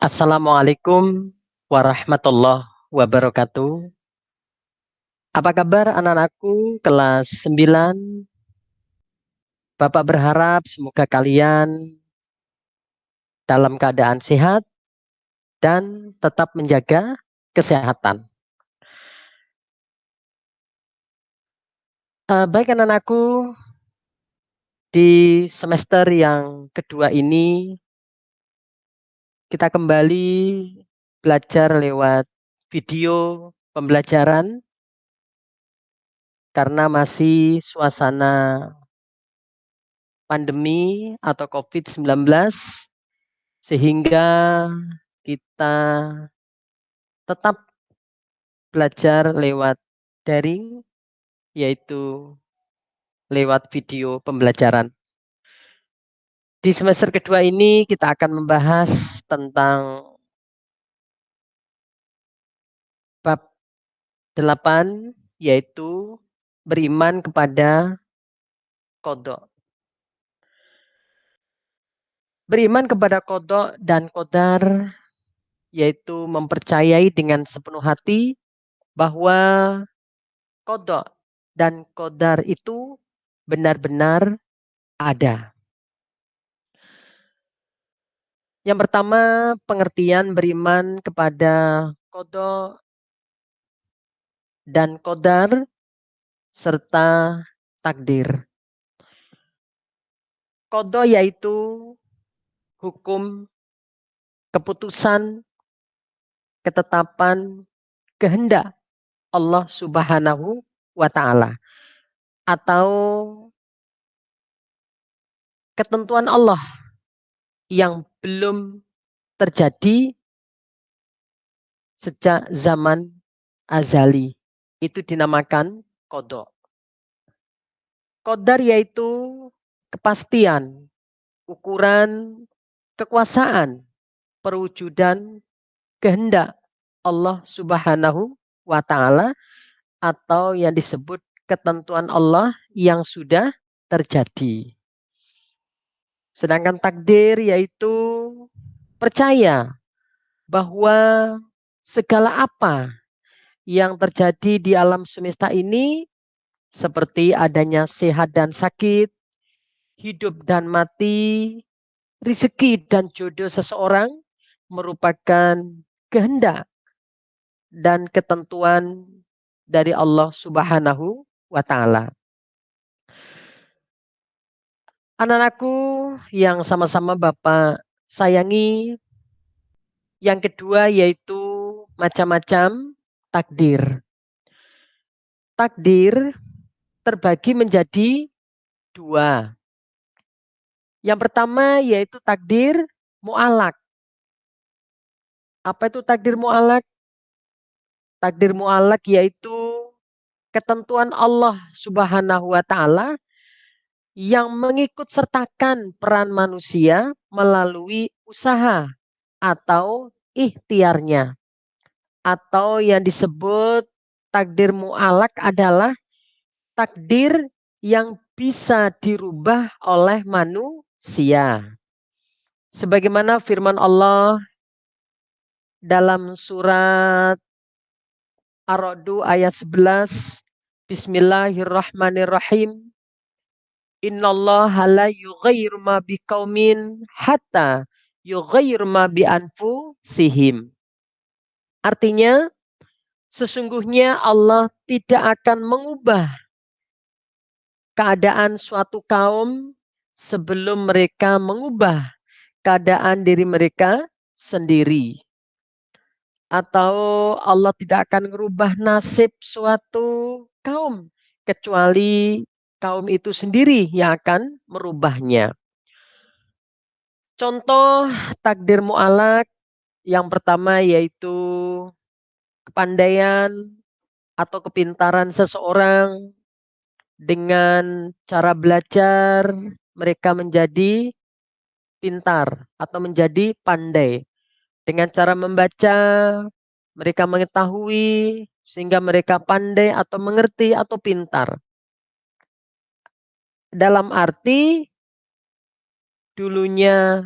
Assalamualaikum warahmatullahi wabarakatuh. Apa kabar anak-anakku kelas 9? Bapak berharap semoga kalian dalam keadaan sehat dan tetap menjaga kesehatan. Baik anak-anakku, di semester yang kedua ini kita kembali belajar lewat video pembelajaran karena masih suasana pandemi atau COVID-19 sehingga kita tetap belajar lewat daring, yaitu lewat video pembelajaran. Di semester kedua ini kita akan membahas tentang bab 8, yaitu beriman kepada qadha. Beriman kepada qadha dan qadar, yaitu mempercayai dengan sepenuh hati bahwa qadha dan qadar itu benar-benar ada. Yang pertama, pengertian beriman kepada qadha dan qadar serta takdir. Qadha yaitu hukum, keputusan, ketetapan, kehendak Allah Subhanahu wa taala atau ketentuan Allah yang belum terjadi sejak zaman azali. Itu dinamakan qadha. Qadar yaitu kepastian, ukuran, kekuasaan, perwujudan, kehendak Allah Subhanahu wa taala atau yang disebut ketentuan Allah yang sudah terjadi. Sedangkan takdir yaitu percaya bahwa segala apa yang terjadi di alam semesta ini seperti adanya sehat dan sakit, hidup dan mati, rezeki dan jodoh seseorang merupakan kehendak dan ketentuan dari Allah Subhanahu wa taala. Anak-anakku yang sama-sama Bapak sayangi, yang kedua yaitu macam-macam takdir. Takdir terbagi menjadi dua. Yang pertama yaitu takdir mu'alak. Apa itu takdir mu'alak? Takdir mu'alak yaitu ketentuan Allah Subhanahu wa taala yang mengikut sertakan peran manusia melalui usaha atau ikhtiarnya. Atau yang disebut takdir mu'alak adalah takdir yang bisa dirubah oleh manusia. Sebagaimana firman Allah dalam surat Ar-Ra'd ayat 11, Bismillahirrahmanirrahim. Innallaha la yughayyiru ma biqaumin hatta yughayyiru ma bi anfusihim. Artinya, sesungguhnya Allah tidak akan mengubah keadaan suatu kaum sebelum mereka mengubah keadaan diri mereka sendiri. Atau Allah tidak akan merubah nasib suatu kaum kecuali kaum itu sendiri yang akan merubahnya. Contoh takdir mu'alak yang pertama yaitu kepandaian atau kepintaran seseorang. Dengan cara belajar mereka menjadi pintar atau menjadi pandai. Dengan cara membaca mereka mengetahui sehingga mereka pandai atau mengerti atau pintar. Dalam arti dulunya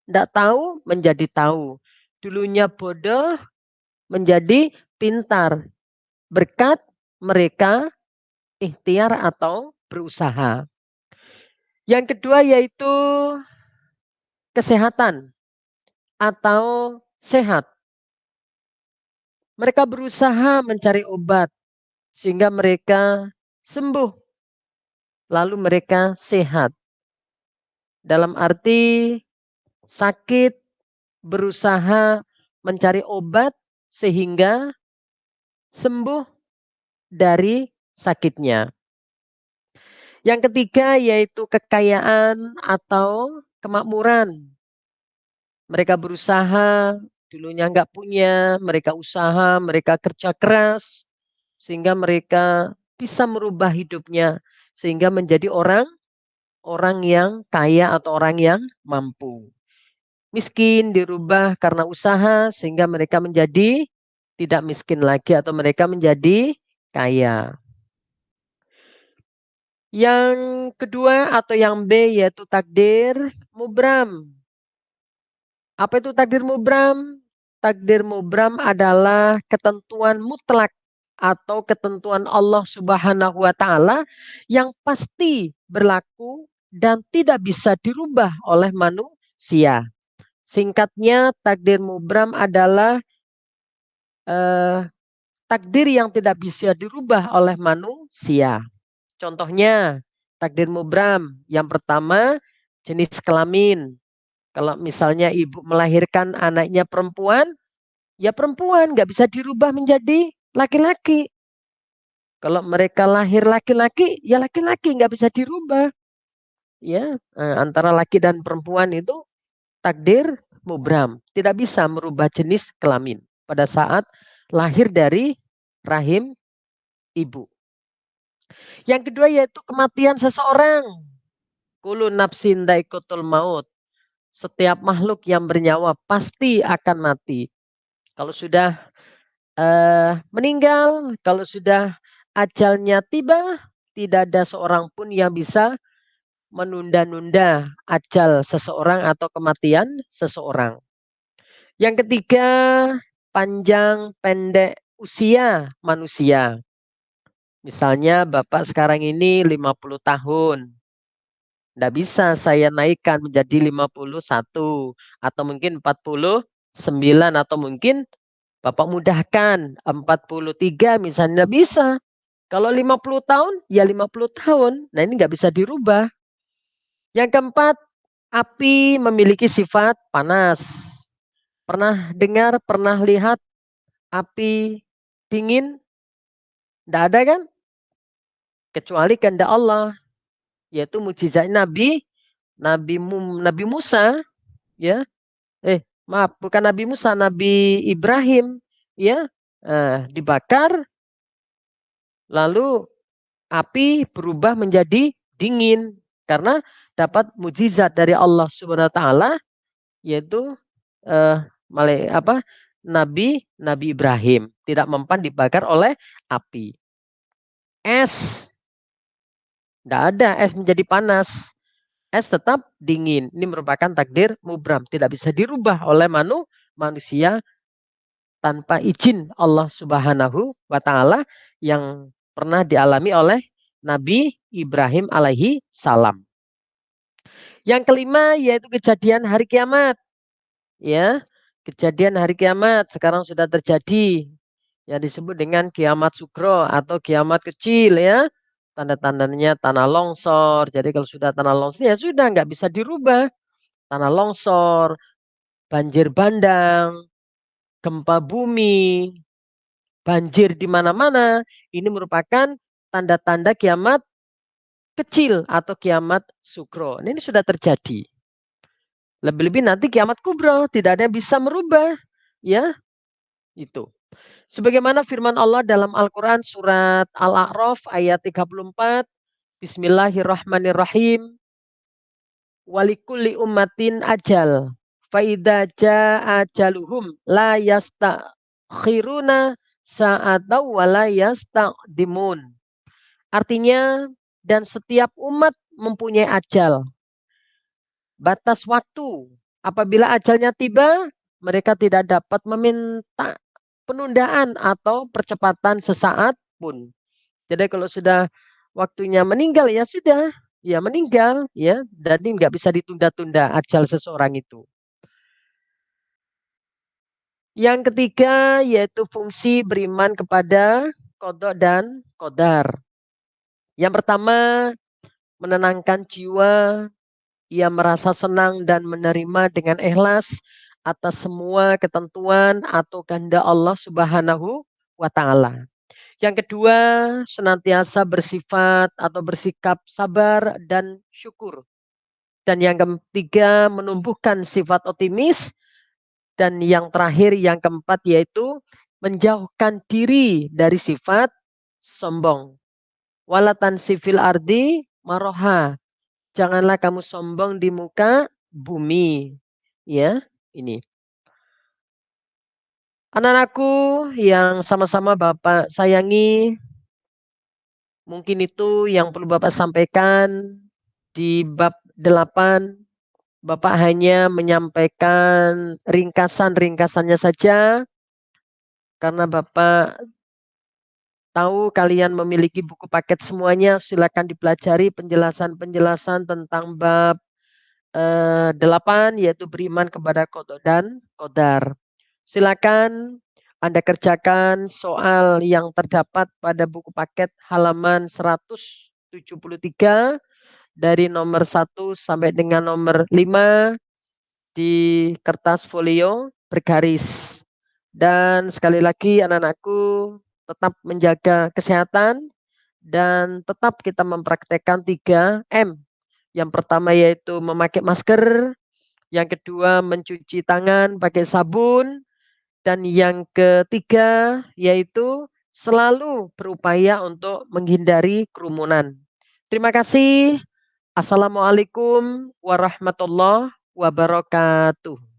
tidak tahu menjadi tahu. dulunya bodoh menjadi pintar berkat mereka ikhtiar atau berusaha. Yang kedua yaitu kesehatan atau sehat. Mereka berusaha mencari obat sehingga mereka sembuh, lalu mereka sehat. Dalam arti sakit, berusaha mencari obat sehingga sembuh dari sakitnya. Yang ketiga yaitu kekayaan atau kemakmuran. Mereka berusaha, dulunya nggak punya, mereka usaha, mereka kerja keras, sehingga mereka bisa merubah hidupnya, sehingga menjadi orang yang kaya atau orang yang mampu. Miskin dirubah karena usaha, sehingga mereka menjadi tidak miskin lagi atau mereka menjadi kaya. Yang kedua atau yang B yaitu takdir mubram. Apa itu takdir mubram? Takdir mubram adalah ketentuan mutlak atau ketentuan Allah Subhanahu wa taala yang pasti berlaku dan tidak bisa dirubah oleh manusia. Singkatnya, takdir mubram adalah eh, takdir yang tidak bisa dirubah oleh manusia. Contohnya, takdir mubram yang pertama jenis kelamin. Kalau misalnya ibu melahirkan anaknya perempuan, ya perempuan, nggak bisa dirubah menjadi laki-laki. Kalau mereka lahir laki-laki, ya laki-laki, nggak bisa dirubah. Ya, antara laki dan perempuan itu takdir mubram, tidak bisa merubah jenis kelamin pada saat lahir dari rahim ibu. Yang kedua yaitu kematian seseorang. Kullu nafsin dha'iqatul maut. Setiap makhluk yang bernyawa pasti akan mati. Kalau sudah meninggal, kalau sudah ajalnya tiba, tidak ada seorang pun yang bisa menunda-nunda ajal seseorang atau kematian seseorang. Yang ketiga, panjang pendek usia manusia. Misalnya Bapak sekarang ini 50 tahun. Tidak bisa saya naikkan menjadi 51 atau mungkin 49 atau mungkin Bapak mudahkan 43 misalnya bisa. Kalau 50 tahun ya 50 tahun. Nah ini nggak bisa dirubah. Yang keempat, api memiliki sifat panas. Pernah dengar, pernah lihat api dingin? Tidak ada kan? Kecuali kehendak Allah, yaitu mukjizat Nabi Musa, ya. Maaf, bukan Nabi Musa, Nabi Ibrahim, ya. Dibakar, lalu api berubah menjadi dingin karena dapat mukjizat dari Allah Subhanahu wa taala, yaitu eh, Nabi Ibrahim tidak mempan dibakar oleh api. Es, tidak ada es menjadi panas. Es tetap dingin. Ini merupakan takdir mubram. Tidak bisa dirubah oleh manusia tanpa izin Allah Subhanahu wa taala yang pernah dialami oleh Nabi Ibrahim alaihi salam. Yang kelima yaitu kejadian hari kiamat. Ya, kejadian hari kiamat sekarang sudah terjadi. Yang disebut dengan kiamat sugro atau kiamat kecil ya. Tanda-tandanya tanah longsor. Jadi kalau sudah tanah longsor ya sudah nggak bisa dirubah. Tanah longsor, banjir bandang, gempa bumi, banjir di mana-mana. Ini merupakan tanda-tanda kiamat kecil atau kiamat sugro. Ini sudah terjadi. Lebih-lebih nanti kiamat kubro, tidak ada yang bisa merubah. Ya, itu. Sebagaimana firman Allah dalam Al-Quran surat Al-A'raf ayat 34. Bismillahirrahmanirrahim. Walikulli ummatin ajal. Faida ja'a ajaluhum la yastakhiruna sa'atau wa la yastaqdimun. Artinya, dan setiap umat mempunyai ajal. Batas waktu. Apabila ajalnya tiba, mereka tidak dapat meminta penundaan atau percepatan sesaat pun. Jadi kalau sudah waktunya meninggal, ya sudah, ya meninggal, ya, jadi nggak bisa ditunda-tunda ajal seseorang itu. Yang ketiga yaitu fungsi beriman kepada qada dan qadar. Yang pertama, menenangkan jiwa, ia merasa senang dan menerima dengan ikhlas atas semua ketentuan atau kehendak Allah Subhanahu wa taala. Yang kedua, senantiasa bersifat atau bersikap sabar dan syukur. Dan yang ketiga, menumbuhkan sifat optimis. Dan yang terakhir, yang keempat, yaitu menjauhkan diri dari sifat sombong. Walatan sifil ardi maroha. Janganlah kamu sombong di muka bumi. Ya, ini. Anak-anakku yang sama-sama Bapak sayangi, mungkin itu yang perlu Bapak sampaikan di bab 8. Bapak hanya menyampaikan ringkasan-ringkasannya saja karena Bapak tahu kalian memiliki buku paket semuanya, silakan dipelajari penjelasan-penjelasan tentang bab 8 yaitu beriman kepada qada dan qadar. Silakan Anda kerjakan soal yang terdapat pada buku paket halaman 173 dari nomor 1 sampai dengan nomor 5 di kertas folio bergaris. Dan sekali lagi anak-anakku tetap menjaga kesehatan dan tetap kita mempraktekkan 3M. Yang pertama yaitu memakai masker, yang kedua mencuci tangan pakai sabun, dan yang ketiga yaitu selalu berupaya untuk menghindari kerumunan. Terima kasih. Assalamualaikum warahmatullahi wabarakatuh.